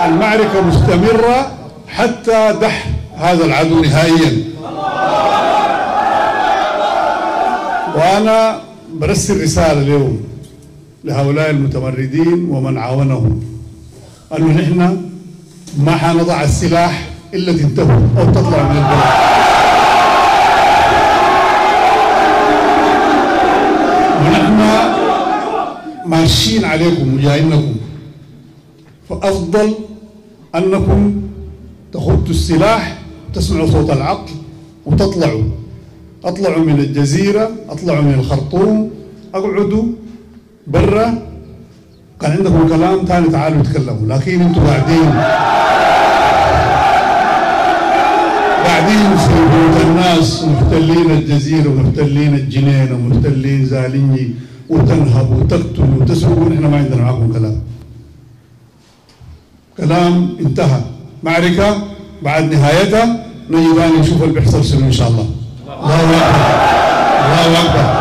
المعركة مستمرة حتى دحر هذا العدو نهائيا. وأنا برسل رسالة اليوم لهؤلاء المتمردين ومن عاونهم أنه نحن ما حنضع السلاح إلا تنتهوا أو تطلعوا من البلد. ونحن ماشيين عليكم وجايينكم، فأفضل أنكم تخطوا السلاح، تسمعوا صوت العقل وتطلعوا. اطلعوا من الجزيرة، اطلعوا من الخرطوم، اقعدوا برا. كان عندكم كلام ثاني تعالوا تكلموا، لكن انتم قاعدين في بيوت الناس، محتلين الجزيرة ومحتلين الجنين ومحتلين زاليني، وتنهبوا وتقتلوا وتسرقوا. نحن ما عندنا معكم كلام انتهى. معركة بعد نهايتها نجي ثاني نشوف اللي بيحصل شنو ان شاء الله. الله اكبر، الله اكبر.